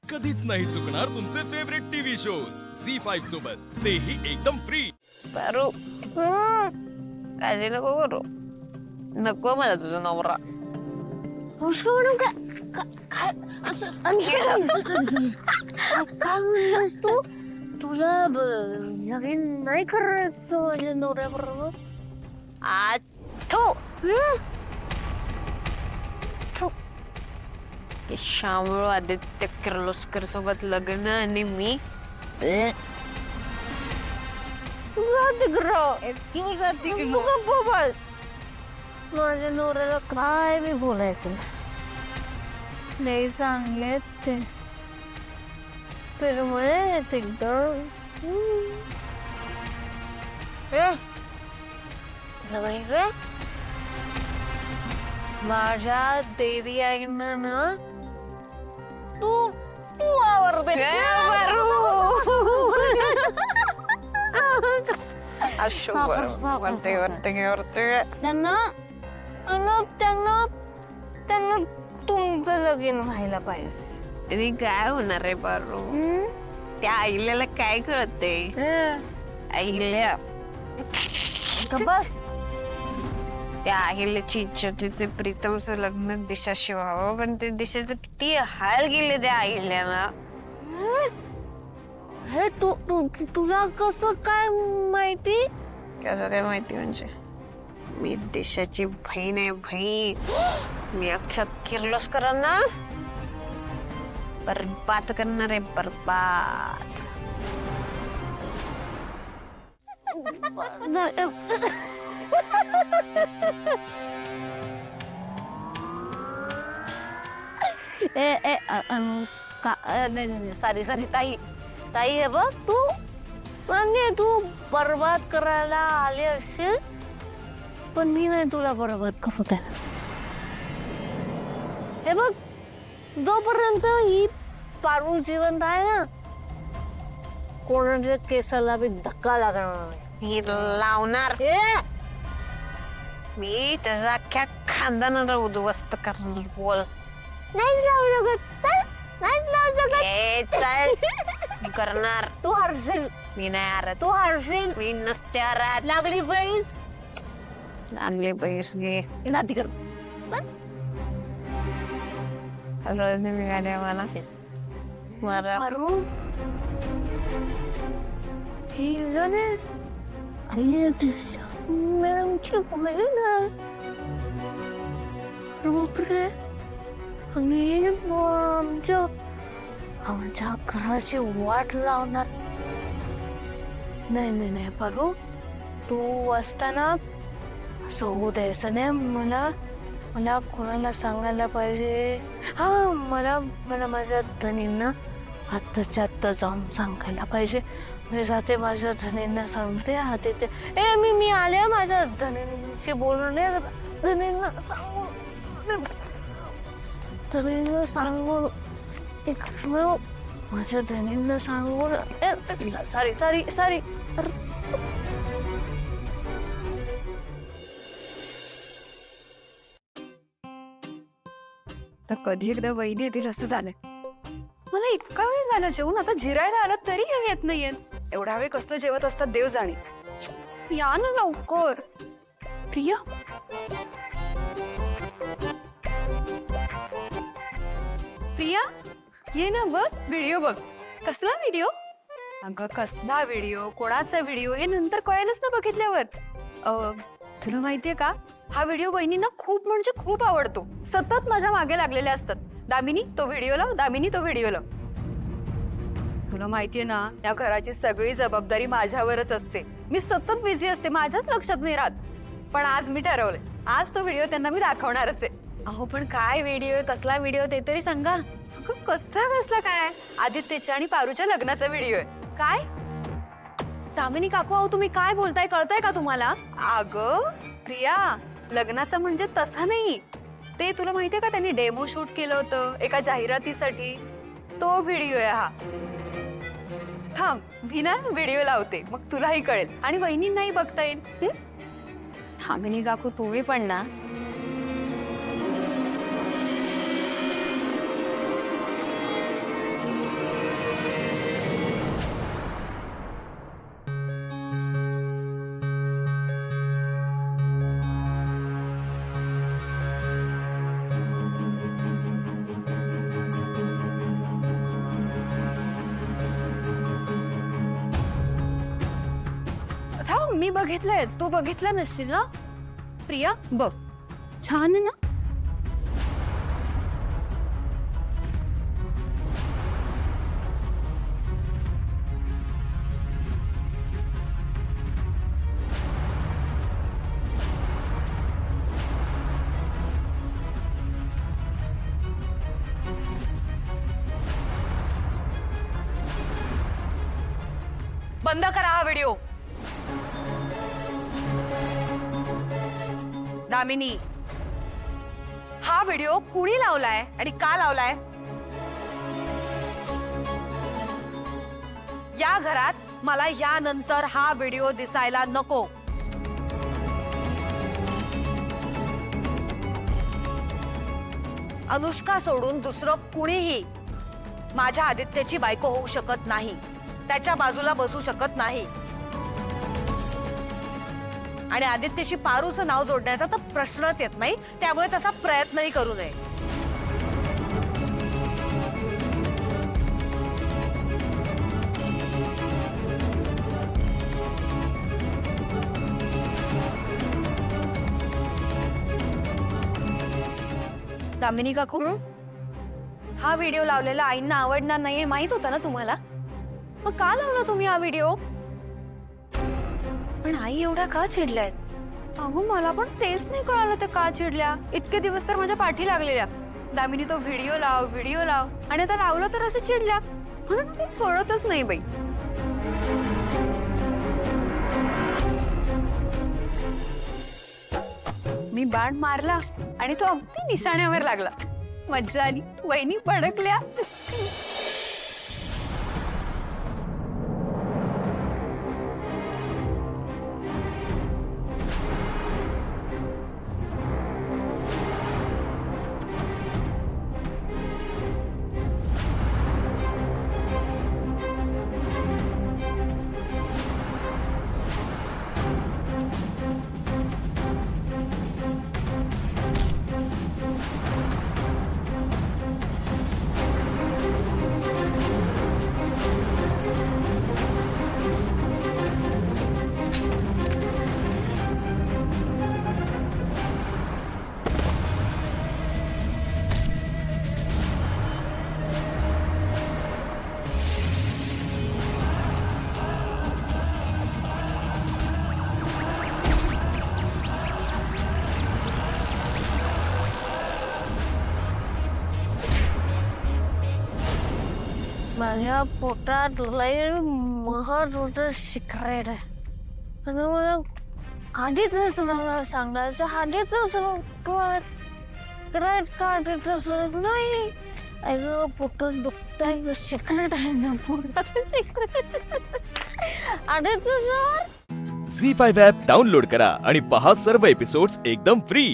कधीच नाही चुकणार तुमचे फेवरेट टीव्ही शोज C5 सोबत, तेही एकदम फ्री. पारू काळजी नको करू. नको मला तुझा नवरा. काय म्हणलास तू? तुला लगीन नाही करायचं माझ्या नवऱ्याबरोबर? आठो शामळू आदित्य किर्लोस्कर सोबत लग्न आणि मी माझ्या नवऱ्याला काय मी बोलायचं नाही. चांगले ते म्हणे ते माझ्या देवी आईनं ना तू तू आवडते त्यांना तुमचं लगीन व्हायला पाहिजे. तरी काय होणार आहे पारू? त्या आईल्याला काय कळते? आईल्या बस त्या आईल्याची इच्छा होती ते प्रीतमचं लग्न दिशाशी व्हावं, पण ते दिशेचं किती हाल गेले त्या आईल्याला. हे तुला कसं काय माहिती? कसं काय माहिती म्हणजे? मी दिशाची बहीण आहे, बहीण. मी अक्षत किर्लोस्करांना बरबाद करणार आहे, बरबाद. सॉरी ताई हे बघ तू म्हणजे तू बरबाद करायला आले असेल, पण मी नाही तुला बरबाद करू देणार. हे बघ जोपर्यंत ही पारू जिवंत आहे ना, कोणाच्या केसाला बी धक्का लागणार नाही. मी लावणार. मी त्याच्या अख्ख्या खानदानाला उद्ध्वस्त करणार. बोल. नाही लावू शकत, नाही लावू शकत. चल मी करणार. तू हरशील. मी नाही हरत. तू हरशील. मी नसते हरत. लागली पैस लागले पैसे घे. नाती कर. रोज मिळाले मला मला पारू हे गाणे मॅडमची बहीण आणि आमच्या घराची वाट लावणार. नाही पारू, तू असताना असं होऊ द्यायचं नाही. मला कोणाला सांगायला पाहिजे. हा मला माझ्या धनींना आत्ताच्या आत्ता जाऊन सांगायला पाहिजे. मी जाते माझ्या धनींना सांगते. हाते ते मी आले माझ्या धनींची बोलून धनींना सांगून माझ्या धनींना सांगून सॉरी तर कधी एकदा वहिनी येतील असं झालंय. मला इतका वेळ झाला जेवून, आता जिरायला आलं तरी हे येत नाहीये. एवढा वेळ कसं जेवत असतात देव जाणे. या ना लवकर. प्रिया प्रिया ये ना, बघ व्हिडिओ बघ. कसला व्हिडिओ? अगं कसला व्हिडिओ, कोणाचा व्हिडिओ हे नंतर कळेलच ना बघितल्यावर. तुला माहितीये का, हा व्हिडिओ वहिनींना खूप म्हणजे खूप आवडतो. सतत माझ्या मागे लागलेले असतात. दामिनी तो व्हिडिओ लाव, दामिनी तो व्हिडिओ लाव. तुला माहितीये ना, या घराची सगळी जबाबदारी माझ्यावरच असते. मी सतत बिझी असते, माझ्याच लक्षात नाही राहत. पण आज मी ठरवलंय, आज तो व्हिडिओ त्यांना मी दाखवणारच आहे. अहो पण काय व्हिडिओ, कसला व्हिडिओ ते तरी सांगा. कसला काय? आदित्यच्या आणि पारूच्या लग्नाचा व्हिडिओ आहे. काय दामिनी काकू, अहो तुम्ही काय बोलताय, कळतंय का तुम्हाला? अगं प्रिया, लग्नाचं म्हणजे तसं नाही. ते तुला माहितीये का, त्यांनी डेमो शूट केलं होतं एका जाहिरातीसाठी. तो व्हिडिओ आहे हा. थांब मी ना व्हिडिओ लावते, मग तुलाही कळेल आणि वहिनींनाही बघता येईल. दामिनी काकू तुम्ही पण ना. मी बघितलंय, तू बघितलं नसशील ना? प्रिया बघ, छान आहे ना? बंद करा हा व्हिडिओ. दामिनी, हा व्हिडिओ कुणी लावलाय आणि का लावलाय? या घरात मला यानंतर हा व्हिडिओ दिसायला नको. अनुष्का सोडून दुसरं कुणीही माझ्या आदित्यची बायको होऊ शकत नाही, त्याच्या बाजूला बसू शकत नाही. आणि आदित्यशी पारूचं नाव जोडण्याचा तर प्रश्नच येत नाही, त्यामुळे तसा प्रयत्नही करू नये. दामिनी काकू, हा व्हिडिओ लावलेला आईंना आवडणार नाहीये माहित होता ना तुम्हाला? मग का लावला तुम्ही हा व्हिडिओ? पण आई एवढ्या का चिडल्यात? अहो मला पण तेच नाही कळालं त्या का चिडल्या. इतके दिवस तर माझ्या पाठी लागलेल्या, दामिनी तो व्हिडिओ लाव, आणि आता लावला तर असं चिडल्या. मला काही कळतच नाही बाई. मी बाण मारला आणि तो अगदी निशाण्यावर लागला. मज्जा आली, वहिनी भडकल्या. माझ्या पोटात लय महत्वाचं सिक्रेट आहे. आणि मला आधीच सांगायचं, आधीच नाही. अगं पोटात दुखतंय, सिक्रेट आहे ना, पोटात सिक्रेट. आधीच झी 5 ॲप डाउनलोड करा आणि पहा सर्व एपिसोड्स एकदम फ्री.